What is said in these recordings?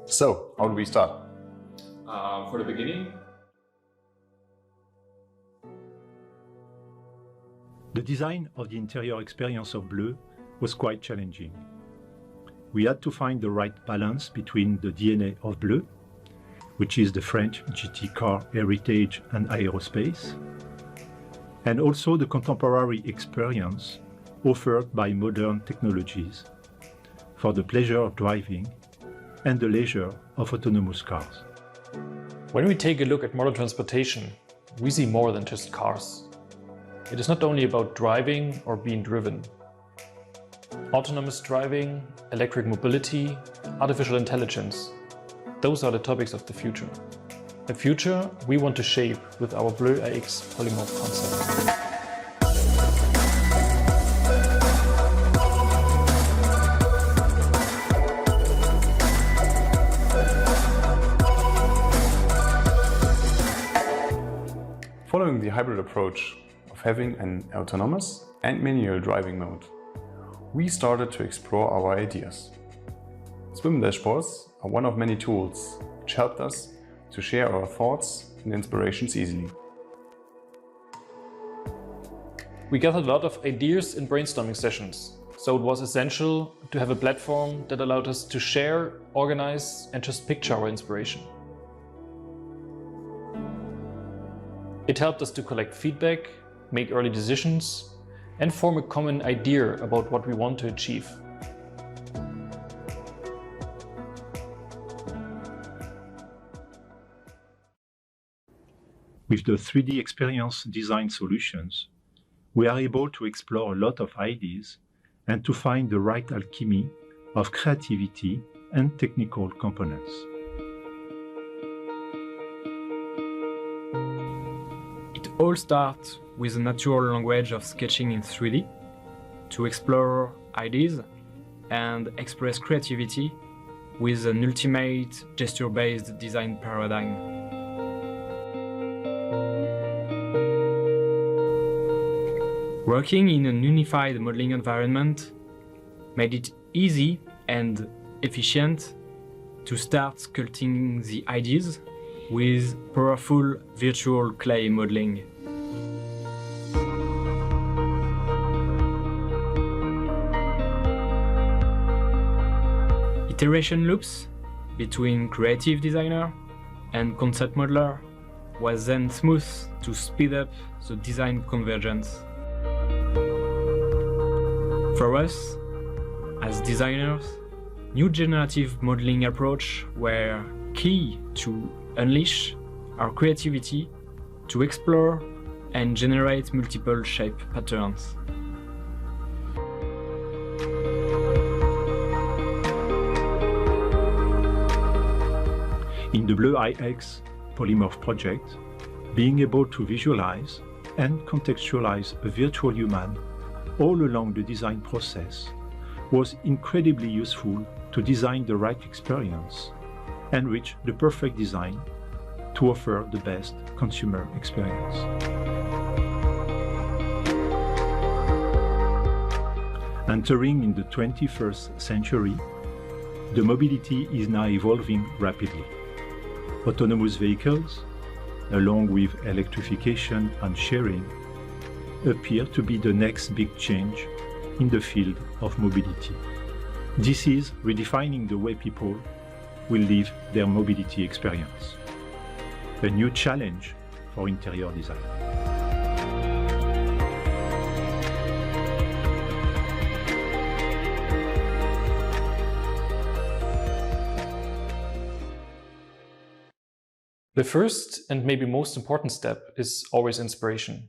So, how do we start? For the beginning, the design of the interior experience of bleu was quite challenging. We had to find the right balance between the DNA of bleu, which is the French GT car heritage and aerospace, and also the contemporary experience offered by modern technologies for the pleasure of driving and the leisure of autonomous cars. when we take a look at modern transportation, we see more than just cars. It is not only about driving or being driven. Autonomous driving, electric mobility, artificial intelligence, those are the topics of the future. A future we want to shape with our bleu AX polymorph concept. Following the hybrid approach of having an autonomous and manual driving mode, we started to explore our ideas. Swim dashboards are one of many tools which helped us to share our thoughts and inspirations easily. We gathered a lot of ideas in brainstorming sessions, so it was essential to have a platform that allowed us to share, organize, and just picture our inspiration. It helped us to collect feedback, make early decisions, and form a common idea about what we want to achieve. With the 3DEXPERIENCE design solutions, we are able to explore a lot of ideas and to find the right alchemy of creativity and technical components. It all starts with a natural language of sketching in 3D to explore ideas and express creativity with an ultimate gesture-based design paradigm. Working in an unified modeling environment made it easy and efficient to start sculpting the ideas with powerful virtual clay modeling. Iteration loops between creative designer and concept modeler was then smooth to speed up the design convergence. For us, as designers, new generative modeling approach were key to unleash our creativity to explore and generate multiple shape patterns. In the bleu iX Polymorph project, being able to visualize and contextualize a virtual human all along the design process was incredibly useful to design the right experience and reach the perfect design to offer the best consumer experience. Entering in the 21st century, the mobility is now evolving rapidly. Autonomous vehicles, along with electrification and sharing, appear to be the next big change in the field of mobility. This is redefining the way people will live their mobility experience. A new challenge for interior design. The first and maybe most important step is always inspiration.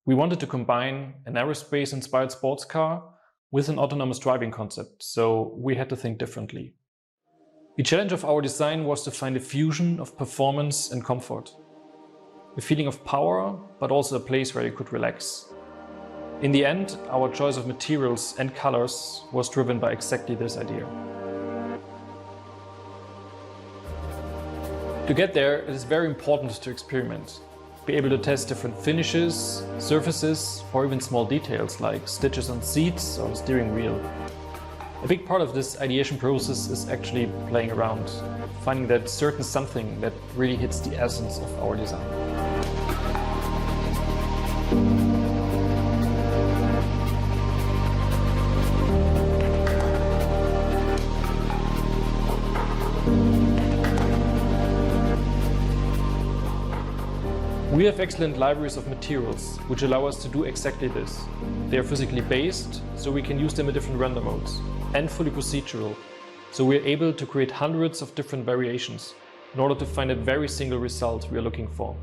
We wanted to combine an aerospace-inspired sports car with an autonomous driving concept, so we had to think differently. The challenge of our design was to find a fusion of performance and comfort. A feeling of power, but also a place where you could relax. In the end, our choice of materials and colors was driven by exactly this idea. To get there, it is very important to experiment. Be able to test different finishes, surfaces, or even small details like stitches on seats or steering wheel. At big part of this ideation process is actually playing around, finding that certain something that really hits the essence of our design. We have excellent libraries of materials which allow us to do exactly this. They are physically based, so we can use them in different render modes, and fully procedural, so we are able to create hundreds of different variations in order to find a very single result we are looking for.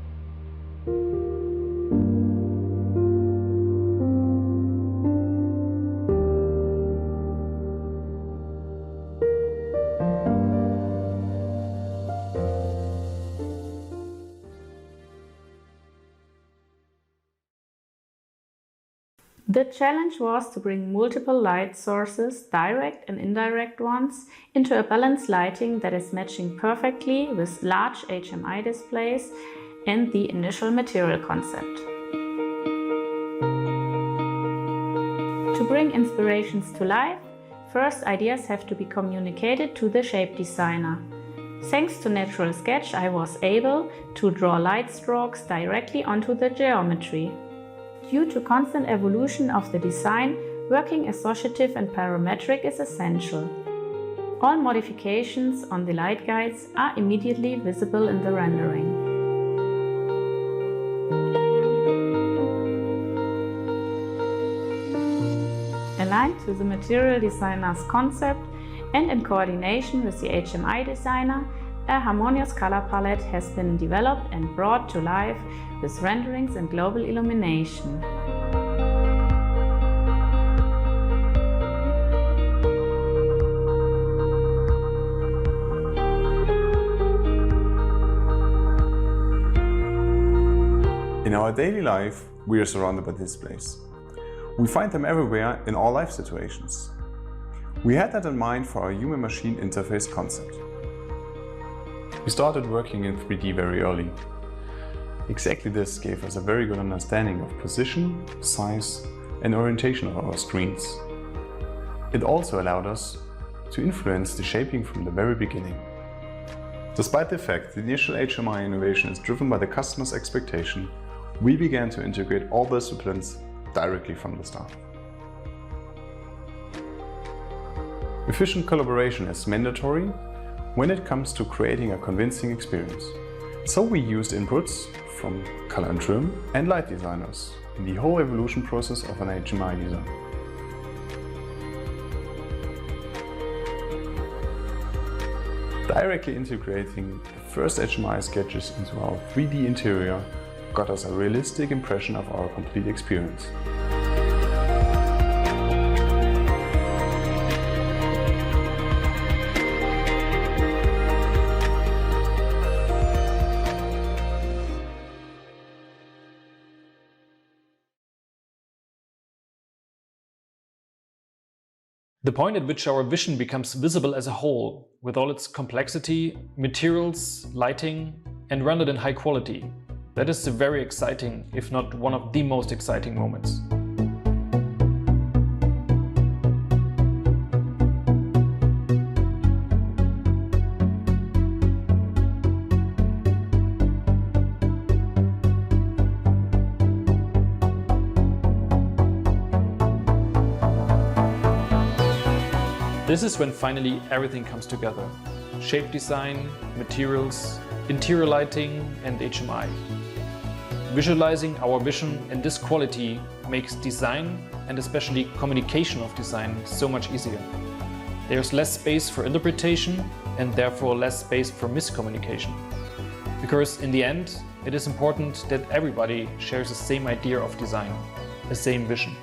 The challenge was to bring multiple light sources, direct and indirect ones, into a balanced lighting that is matching perfectly with large HMI displays and the initial material concept. To bring inspirations to life, first ideas have to be communicated to the shape designer. Thanks to Natural Sketch, I was able to draw light strokes directly onto the geometry. Due to constant evolution of the design, working associative and parametric is essential. All modifications on the light guides are immediately visible in the rendering. Aligned to the material designer's concept and in coordination with the HMI designer, a harmonious color palette has been developed and brought to life with renderings and global illumination. In our daily life, we are surrounded by displays. We find them everywhere in all life situations. We had that in mind for our human-machine interface concept. We started working in 3D very early. Exactly this gave us a very good understanding of position, size and orientation of our screens. It also allowed us to influence the shaping from the very beginning. Despite the fact the initial HMI innovation is driven by the customer's expectation, we began to integrate all disciplines directly from the start. Efficient collaboration is mandatory when it comes to creating a convincing experience. So we used inputs from color and trim and light designers in the whole evolution process of an HMI design. Directly integrating the first HMI sketches into our 3D interior got us a realistic impression of our complete experience. The point at which our vision becomes visible as a whole, with all its complexity, materials, lighting, and rendered in high quality, that is the very exciting, if not one of the most exciting moments. This is when finally everything comes together. Shape design, materials, interior lighting and HMI. Visualizing our vision in this quality makes design and especially communication of design so much easier. There's less space for interpretation and therefore less space for miscommunication. Because in the end, it is important that everybody shares the same idea of design, the same vision.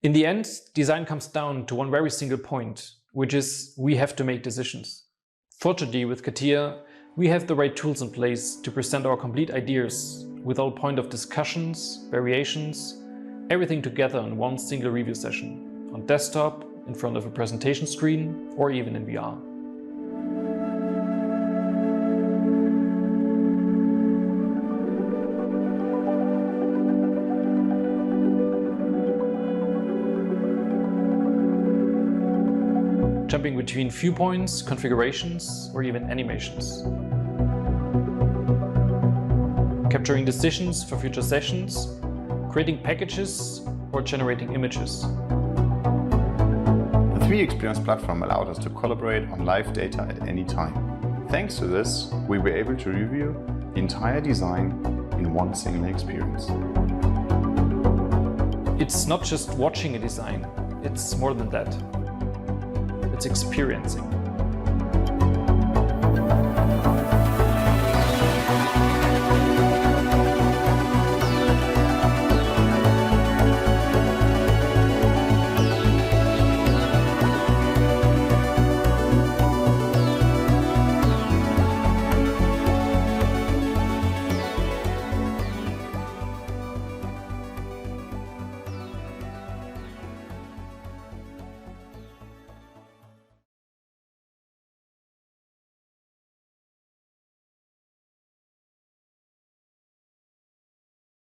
In the end, design comes down to one very single point, which is we have to make decisions. Fortunately, with CATIA, we have the right tools in place to present our complete ideas with all point of discussions, variations, everything together in one single review session, on desktop, in front of a presentation screen, or even in VR. jumping between viewpoints, configurations, or even animations. Capturing decisions for future sessions, creating packages, or generating images. The 3DEXPERIENCE platform allowed us to collaborate on live data at any time. Thanks to this, we were able to review the entire design in one single experience. It's not just watching a design, it's more than that. It's experiencing.